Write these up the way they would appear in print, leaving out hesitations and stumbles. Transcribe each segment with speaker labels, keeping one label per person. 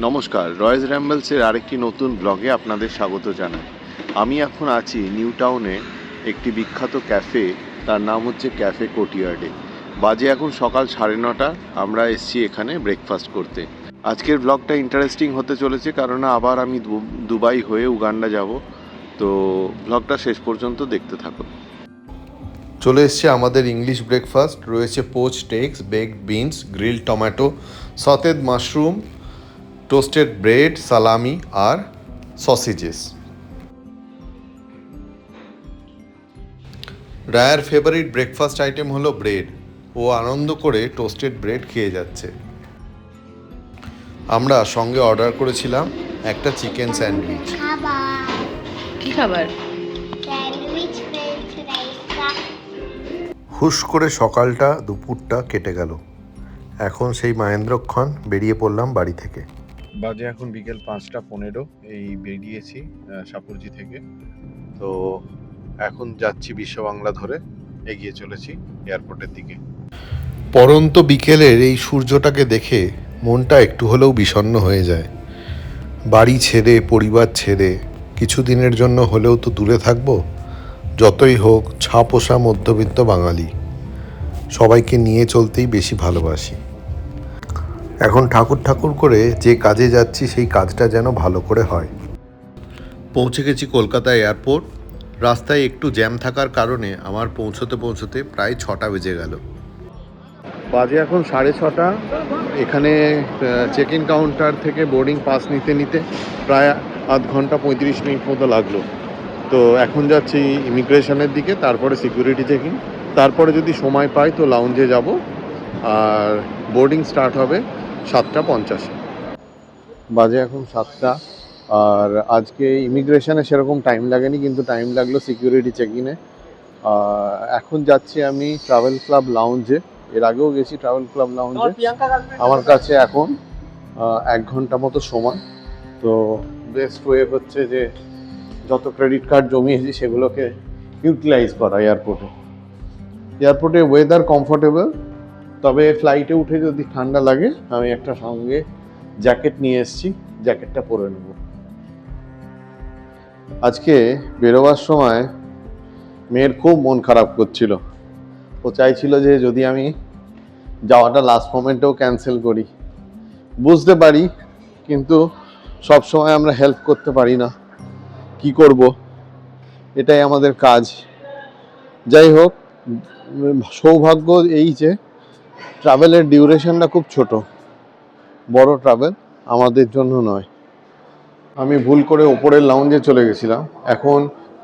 Speaker 1: নমস্কার, রয়েস র্যাম্বলসের আরেকটি নতুন ব্লগে আপনাদের স্বাগত জানাই। আমি এখন আছি নিউ টাউনে একটি বিখ্যাত ক্যাফে, তার নাম হচ্ছে ক্যাফে কোর্টিয়ার্ডে। বাজে এখন সকাল 9:30। আমরা এসছি এখানে ব্রেকফাস্ট করতে। আজকের ব্লগটা ইন্টারেস্টিং হতে চলেছে, কারণ আবার আমি দুবাই হয়ে উগান্ডা যাব। তো ব্লগটা শেষ পর্যন্ত দেখতে থাকুন। চলে এসছে আমাদের ইংলিশ ব্রেকফাস্ট। রয়েছে poached eggs, baked beans, grill tomato, sauteed mushroom, toasted bread, salami আর সসেজেস। রায়ার ফেভারিট ব্রেকফাস্ট আইটেম হলো ব্রেড। ও আনন্দ করে টোস্টেড ব্রেড খেয়ে যাচ্ছে। আমরা সঙ্গে অর্ডার করেছিলাম একটা চিকেন স্যান্ডউইচ।
Speaker 2: কি খাবার?
Speaker 1: হুশ করে সকালটা দুপুরটা কেটে গেল। এখন সেই মহেন্দ্রক্ষণ বেরিয়ে পড়লাম বাড়ি থেকে। বাজে এখন বিকেল 5:15। এই বেরিয়েছি সাপুরজি থেকে। তো এখন যাচ্ছি বিশ্ব বাংলা ধরে এগিয়ে চলেছি এয়ারপোর্টের দিকে। পরন্ত বিকেলের এই সূর্যটাকে দেখে মনটা একটু হলেও বিষণ্ণ হয়ে যায়। বাড়ি ছেড়ে, পরিবার ছেড়ে কিছুদিনের জন্য হলেও তো দূরে থাকবো। যতই হোক ছাপোষা মধ্যবিত্ত বাঙালি, সবাইকে নিয়ে চলতেই বেশি ভালোবাসি। এখন ঠাকুর করে যে কাজে যাচ্ছি সেই কাজটা যেন ভালো করে হয়। পৌঁছে গেছি কলকাতা এয়ারপোর্ট। রাস্তায় একটু জ্যাম থাকার কারণে আমার পৌঁছতে প্রায় 6টা বেজে গেল। বাজে এখন 6:30। এখানে চেক ইন কাউন্টার থেকে বোর্ডিং পাস নিতে প্রায় আধ ঘন্টা 35 মিনিট মতো লাগলো। তো এখন যাচ্ছি ইমিগ্রেশনের দিকে, তারপরে সিকিউরিটি চেকিং, তারপরে যদি সময় পাই তো লাউঞ্জে যাব। আর বোর্ডিং স্টার্ট হবে 7:50। বাজে এখন 7টা। আর আজকে ইমিগ্রেশনে সেরকম টাইম লাগেনি, কিন্তু টাইম লাগলো সিকিউরিটি চেকিংয়ে। এখন যাচ্ছি আমি ট্রাভেল ক্লাব লাউঞ্জে। এর আগেও গেছি ট্রাভেল ক্লাব লাউঞ্জে। আমার কাছে এখন 1 ঘন্টা মতো সময়। তো বেস্ট ওয়ে হচ্ছে যে যত ক্রেডিট কার্ড জমিয়েছি সেগুলোকে ইউটিলাইজ করা। এয়ারপোর্টে ওয়েদার কমফোর্টেবল, তবে ফ্লাইটে উঠে যদি ঠান্ডা লাগে আমি একটা সঙ্গে জ্যাকেট নিয়ে এসেছি, জ্যাকেটটা পরে নেব। আজকে বেরোবার সময় মেয়ের খুব মন খারাপ করছিল। ও চাইছিল যে যদি আমি যাওয়াটা লাস্ট মোমেন্টেও ক্যান্সেল করি। বুঝতে পারি, কিন্তু সব সময় আমরা হেল্প করতে পারি না। কি করব, এটাই আমাদের কাজ। যাই হোক, সৌভাগ্য এই যে ট্রাভেলের ডিউরেশনটা খুব ছোট, বড় ট্রাভেল আমাদের জন্য নয়। আমি ভুল করে ওপরের লাউঞ্জে চলে গেছিলাম। এখন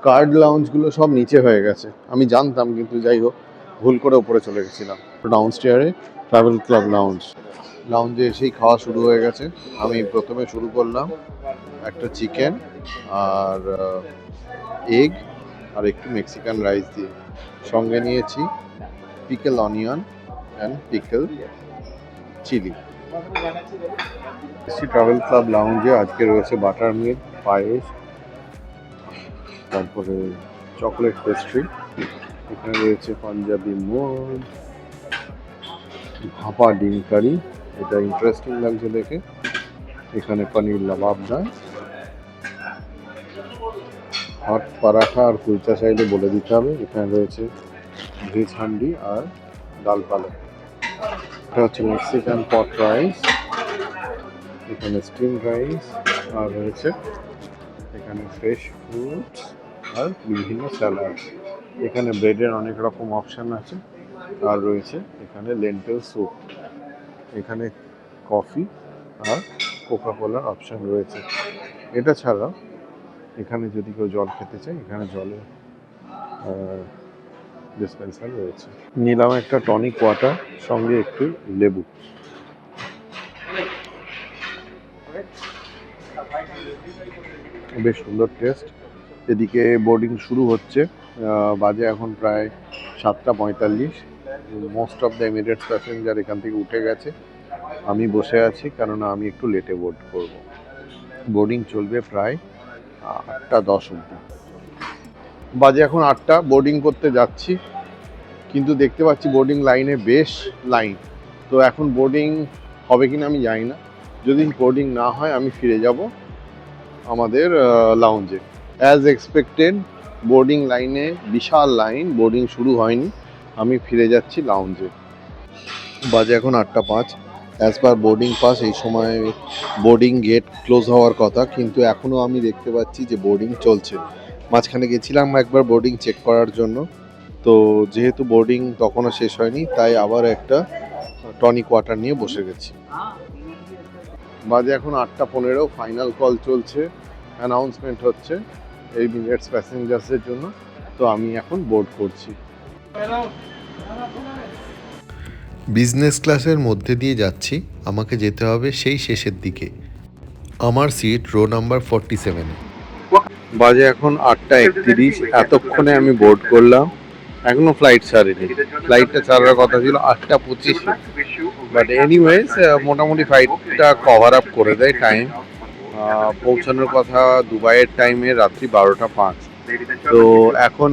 Speaker 1: কার্ড লাউঞ্জগুলো সব নিচে হয়ে গেছে, আমি জানতাম, কিন্তু যাই হোক ভুল করে ওপরে চলে গেছিলাম। ডাউনস্টেয়ারে ট্রাভেল ক্লাব লাউঞ্জে এসেই খাওয়া শুরু হয়ে গেছে। আমি প্রথমে শুরু করলাম একটা চিকেন আর এগ আর একটু মেক্সিকান রাইস দিয়ে। সঙ্গে নিয়েছি pickle onion and pickle chilli. Travel club লাউঞ্জে আজকে রয়েছে বাটার মিল্ক, পায়েস, তারপরে চকলেট পেস্ট্রি। এখানে রয়েছে পাঞ্জাবি মোজ, ভাপা ডিম কারি, এটা ইন্টারেস্টিং লাগছে দেখে। এখানে পনির লাবাবদার, হট পরাঠা আর কুলচা চাইলে বলে দিতে হবে। এখানে রয়েছে ভেজ হান্ডি আর ডাল পালক। এটা হচ্ছে মেক্সিকান পট রাইস, এখানে স্টিম রাইস, আর রয়েছে এখানে ফ্রেশ ফ্রুটস আর বিভিন্ন স্যালাড। এখানে ব্রেডের অনেক রকম অপশান আছে। আর রয়েছে এখানে লেন্টেল স্যুপ। এখানে কফি আর কোকা কোলার অপশান রয়েছে। এটা ছাড়া এখানে যদি কেউ জল খেতে চায়, এখানে জলের ডিসপেন্সার রয়েছে। নিলাম একটা টনিক ওয়াটার, সঙ্গে একটু লেবু। বেশ সুন্দর টেস্ট। এদিকে বোর্ডিং শুরু হচ্ছে। বাজে এখন প্রায় 7:45। Most of the Emirates passenger এখান থেকে উঠে গেছে। আমি বসে আছি, কেননা আমি একটু লেটে বোর্ড করব। বোর্ডিং চলবে প্রায় 8:10 অবধি। বাজে এখন 8টা। বোর্ডিং করতে যাচ্ছি, কিন্তু দেখতে পাচ্ছি বোর্ডিং লাইনে বেশ লাইন। তো এখন বোর্ডিং হবে কিনা আমি জানি না। যদি বোর্ডিং না হয় আমি ফিরে যাব আমাদের লাউঞ্জে। অ্যাজ এক্সপেক্টেড বোর্ডিং লাইনে বিশাল লাইন, বোর্ডিং শুরু হয়নি, আমি ফিরে যাচ্ছি লাউঞ্জে। বাজে এখন 8:05। অ্যাজ পার বোর্ডিং পাস এই সময় বোর্ডিং গেট ক্লোজ হওয়ার কথা, কিন্তু এখনও আমি দেখতে পাচ্ছি যে বোর্ডিং চলছে। মাঝখানে গেছিলাম একবার বোর্ডিং চেক করার জন্য, তো যেহেতু বোর্ডিং তখনও শেষ হয়নি তাই আবার একটা টনিক ওয়াটার নিয়ে বসে গেছি। বাজে এখন 8:15, ফাইনাল কল চলছে, অ্যানাউন্সমেন্ট হচ্ছে এমিরেটস প্যাসেঞ্জার্সের জন্য। তো আমি এখন বোর্ড করছি। বিজনেস ক্লাসের মধ্যে দিয়ে যাচ্ছি, আমাকে যেতে হবে সেই শেষের দিকে। আমার সিট রো নাম্বার 47-এ। বাজে এখন 8:31, এতক্ষণে আমি বোর্ড করলাম, এখনো ফ্লাইট ছাড়েনি। ফ্লাইটটা ছাড়ার কথা ছিল 8:25, বাট এনিওয়েজ মোটামুটি ফ্লাইটটা কভার আপ করে দেয় টাইম। পৌঁছানোর কথা দুবাইয়ের টাইমে রাত্রি 12:05। তো এখন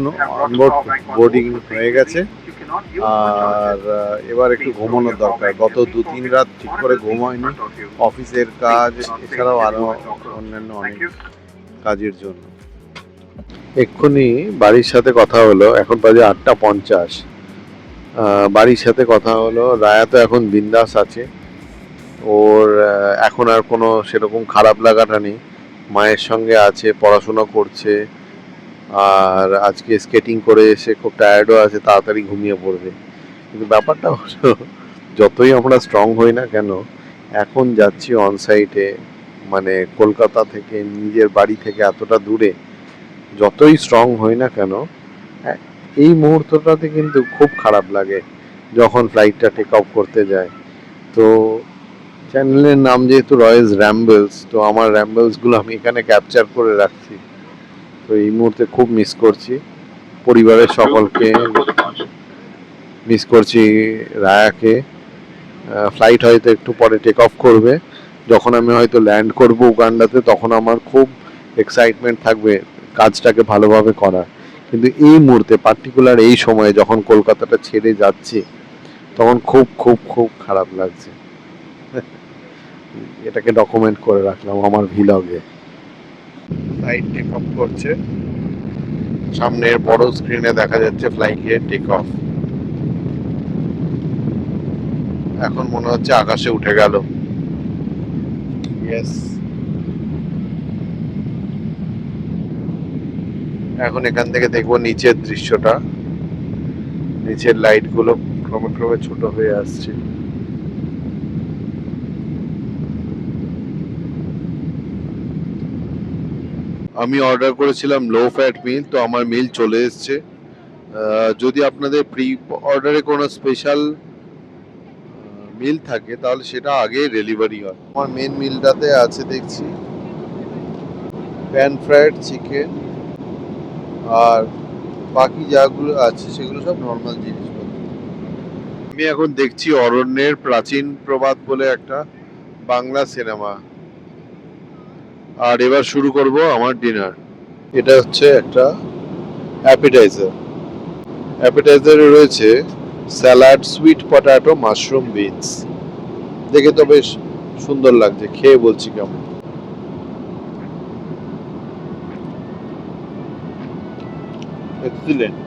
Speaker 1: বোর্ডিং হয়ে গেছে, আর এবার একটু ঘুমানোর দরকার। গত 2-3 রাত ঠিক করে ঘুম হয়নি, অফিসের কাজ এছাড়াও আরও অন্যান্য অনেক কাজের জন্য। এক্ষুনি বাড়ির সাথে কথা হলো, এখন বাজে 8:50। বাড়ির সাথে কথা হলো, রায়া তো এখন বিন্দাস আছে, ওর এখন আর কোনো সেরকম খারাপ লাগাটা নেই। মায়ের সঙ্গে আছে, পড়াশোনা করছে, আর আজকে স্কেটিং করে এসে খুব টায়ার্ডও আছে, তাড়াতাড়ি ঘুমিয়ে পড়বে। কিন্তু ব্যাপারটা হলো, যতই আমরা স্ট্রং হই না কেন, এখন যাচ্ছি অন সাইটে, মানে কলকাতা থেকে, নিজের বাড়ি থেকে এতটা দূরে, যতই স্ট্রং হই না কেন এই মুহূর্তটাতে কিন্তু খুব খারাপ লাগে যখন ফ্লাইটটা টেক অফ করতে যায়। তো চ্যানেলের নাম যেহেতু রয়েস র্যাম্বলস, তো আমার র্যাম্বলসগুলো আমি এখানে ক্যাপচার করে রাখছি। তো এই মুহূর্তে খুব মিস করছি পরিবারের সকলকে, মিস করছি রায়াকে। ফ্লাইট হয়তো একটু পরে টেক অফ করবে, যখন আমি হয়তো ল্যান্ড করব উগান্ডাতে, তখন আমার খুব এক্সাইটমেন্ট থাকবে কাজটাকে ভালোভাবে করার। কিন্তু এই মুহূর্তে পার্টিকুলার এই সময়ে যখন কলকাতাটা ছেড়ে যাচ্ছি, তখন খুব খুব খুব খারাপ লাগছে। এটাকে ডকুমেন্ট করে রাখলাম আমার ভিলগে। ফ্লাইট টেক অফ করছে, সামনের বড় স্ক্রিনে দেখা যাচ্ছে ফ্লাইটের টেক অফ। এখন মনে হচ্ছে আকাশে উঠে গেল। ইয়েস, এখন এখান থেকে দেখবো নিচের দৃশ্যটা, নিচের লাইটগুলো ক্রমে ক্রমে ছোট হয়ে আসছে। আমি অর্ডার করেছিলাম লো ফ্যাট মিল, তো আমার মিল চলে এসছে। যদি আপনাদের প্রি অর্ডারে কোনো স্পেশাল মিল থাকে তাহলে সেটা আগে ডেলিভারি হয়। আমার মেন মিলটাতে আছে দেখছি প্যান ফ্রাইড চিকেন, আর বাকি যাগুলো আছে সেগুলো সব নর্মাল জিনিসপত্র। আমি এখন দেখছি অরণ্যের প্রাচীন প্রবাদ বলে একটা বাংলা সিনেমা, আর এবার শুরু করব আমার ডিনার। এটা হচ্ছে একটা অ্যাপিটাইজার। অ্যাপিটাইজারে রয়েছে salad, sweet potato, mushroom, beans. দেখে তো বেশ সুন্দর লাগছে, খেয়ে বলছি কেমন। এক্সিলেন্ট।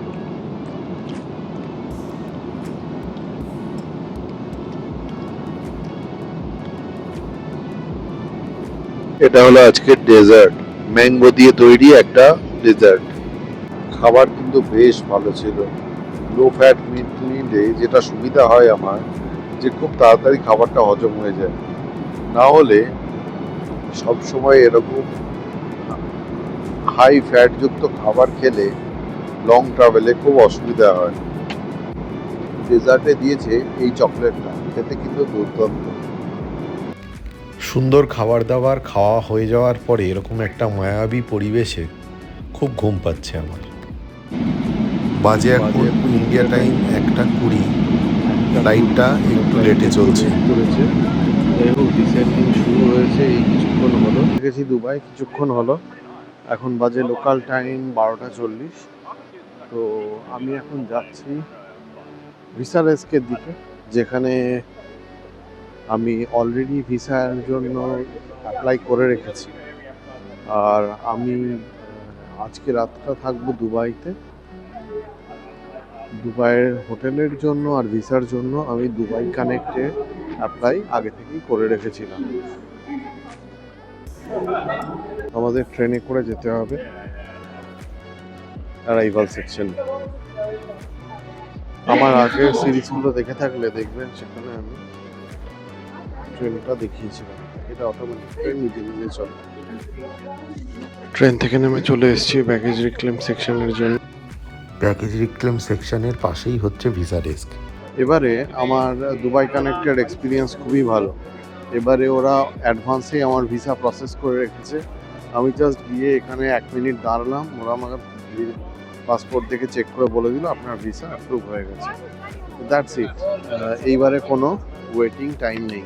Speaker 1: এটা হলো আজকের ডেজার্ট, ম্যাঙ্গো দিয়ে তৈরি একটা ডেজার্ট। খাবার কিন্তু বেশ ভালো ছিল। লো ফ্যাট মিট নিলে যেটা সুবিধা হয় আমার, যে খুব তাড়াতাড়ি খাবারটা হজম হয়ে যায়। না হলে সবসময় এরকম হাই ফ্যাটযুক্ত খাবার খেলে লং ট্রাভেলে খুব অসুবিধা হয়। ডেজার্টে দিয়েছে এই চকলেটটা, খেতে কিন্তু দুর্দান্ত। সুন্দর খাবার দাবার খাওয়া হয়ে যাওয়ার পরে এরকম একটা মায়াবী পরিবেশে খুব ঘুম পাচ্ছে আমার। বাজে এখন ইন্ডিয়া টাইম 1:20, ফ্লাইটটা একটু লেটে চলছে। ডিসেন্ডিং শুরু হয়েছে এই কিছুক্ষণ হলো, গেছি দুবাই কিছুক্ষণ হলো। এখন বাজে লোকাল টাইম 12:40। তো আমি এখন যাচ্ছি ভিসারেস্কের দিকে, যেখানে আমি অলরেডি ভিসার জন্য অ্যাপ্লাই করে রেখেছি। আর আমি আজকে রাতটা থাকবো দুবাইতে। দুবাইয়ের হোটেলের জন্য আর ভিসার জন্য আমি দুবাই কানেক্টে অ্যাপ্লাই আগে থেকেই করে রেখেছিলাম। আমাদের ট্রেনে করে যেতে হবে অ্যারাইভাল সেকশন। আমার আগের সিরিজগুলো দেখে থাকলে দেখবেন সেখানে আমি ট্রেনটা দেখিয়েছিলাম। এটা অটোমেটিক ট্রেন নিজে নিজে চলে। ট্রেন থেকে নেমে চলে এসেছি ব্যাগেজ রিক্লেম সেকশনের জন্য।
Speaker 3: প্যাকেজ রিক্লেম সেকশনের পাশেই হচ্ছে ভিসা ডেস্ক।
Speaker 1: এবারে আমার দুবাই কানেক্টেড এক্সপিরিয়েন্স খুবই ভালো। এবারে ওরা অ্যাডভান্সেই আমার ভিসা প্রসেস করে রেখেছে। আমি জাস্ট গিয়ে এখানে 1 মিনিট দাঁড়ালাম, ওরা আমাকে পাসপোর্ট দেখে চেক করে বলে দিল আপনার ভিসা অ্যাপ্রুভ হয়ে গেছে। That's it. এইবারে কোনো ওয়েটিং টাইম নেই।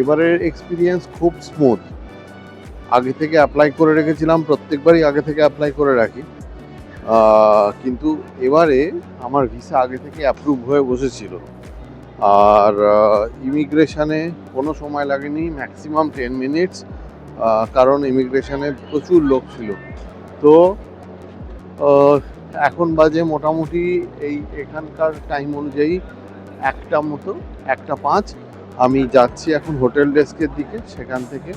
Speaker 1: এবারের এক্সপিরিয়েন্স খুব স্মুথ। আগে থেকে অ্যাপ্লাই করে রেখেছিলাম, প্রত্যেকবারই আগে থেকে অ্যাপ্লাই করে রাখি, কিন্তু এবারে আমার ভিসা আগে থেকে অ্যাপ্রুভ হয়ে বসেছিল। আর ইমিগ্রেশনে কোনো সময় লাগেনি, ম্যাক্সিমাম 10 মিনিটস, কারণ ইমিগ্রেশনে প্রচুর লোক ছিল। তো এখন বাজে মোটামুটি এখানকার টাইম অনুযায়ী 1:05। আমি যাচ্ছি এখন হোটেল ডেস্কের দিকে। সেখান থেকে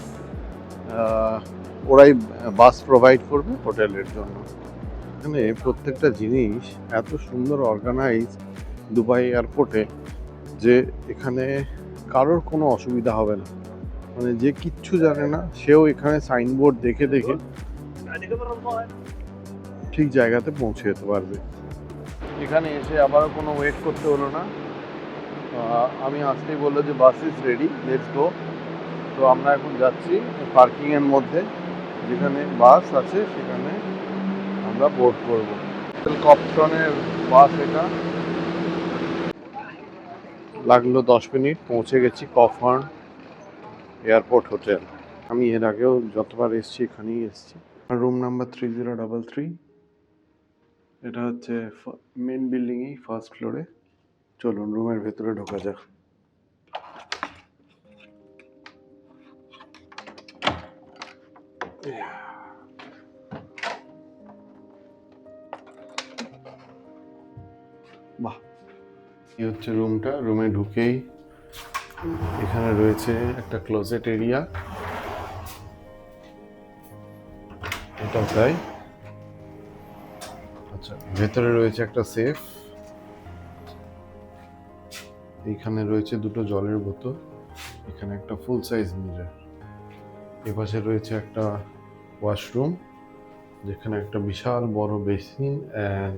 Speaker 1: ওরাই বাস প্রোভাইড করবে হোটেলের জন্য। এখানে প্রত্যেকটা জিনিস এত সুন্দর অর্গানাইজ দুবাই এয়ারপোর্টে যে এখানে কারোর কোনো অসুবিধা হবে না। মানে যে কিচ্ছু জানে না সেও এখানে সাইনবোর্ড দেখে দেখে ঠিক জায়গাতে পৌঁছে যেতে পারবে। এখানে এসে আবারও কোনো ওয়েট করতে হলো না। আমি আসতেই বললো যে bus is ready, let's go. তো আমরা এখন যাচ্ছি পার্কিংয়ের মধ্যে, যেখানে বাস আছে সেখানে আমরা বোর্ড করবো। কপটনের বাস এটা। লাগলো 10 মিনিট, পৌঁছে গেছি কফহর্ন এয়ারপোর্ট হোটেল। আমি এর আগেও যতবার এসেছি এখানেই এসেছি। Room number 3033। এটা হচ্ছে মেন বিল্ডিংই, ফার্স্ট ফ্লোরে। চলুন রুমের ভেতরে ঢোকা যাক। বাহ, এই হচ্ছে রুমটা। রুমে ঢুকেই এখানে রয়েছে একটা ক্লোজেট এরিয়া, এটা তাই। আচ্ছা, ভেতরে রয়েছে একটা সেফ, এইখানে রয়েছে দুটো জলের বোতল, এখানে একটা ফুল সাইজ মিরর, এপাশে রয়েছে একটা ওয়াশরুম যেখানে একটা বিশাল বড় বেসিন অ্যান্ড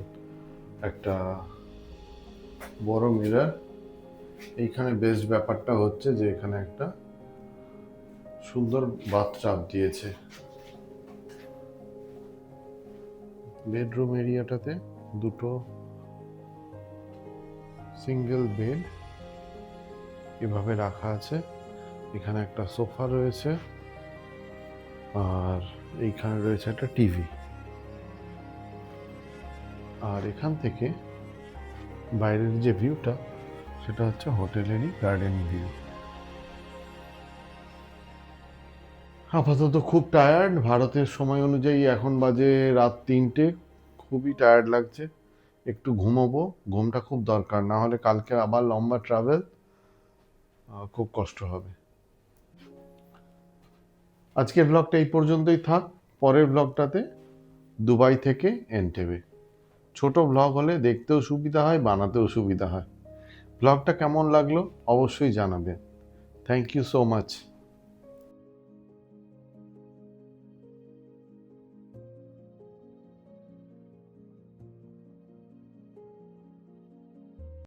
Speaker 1: একটা বড় মিরর। এইখানে বেস্ট ব্যাপারটা হচ্ছে যে এখানে একটা সুন্দর বাথটাব দিয়েছে। বেডরুম এরিয়াটাতে দুটো সিঙ্গেল বেড এভাবে রাখা আছে। এখানে একটা সোফা রয়েছে আর এইখানে রয়েছে একটা টিভি। আর এখান থেকে বাইরের যে ভিউটা সেটা হচ্ছে হোটেলেরই গার্ডেন ভিউ। আপাতত খুব টায়ার্ড। ভারতের সময় অনুযায়ী এখন বাজে রাত 3টে। খুবই টায়ার্ড লাগছে, একটু ঘুমোবো। ঘুমটা খুব দরকার, না হলে কালকে আবার লম্বা ট্রাভেল, খুব কষ্ট হবে। আজকের ব্লগটা এই পর্যন্তই থাক। পরের ব্লগটাতে দুবাই থেকে এনটেবে। ছোট ব্লগ হলে দেখতেও সুবিধা হয়, বানাতেও সুবিধা হয়। ব্লগটা কেমন লাগলো অবশ্যই জানাবেন। Thank you so much.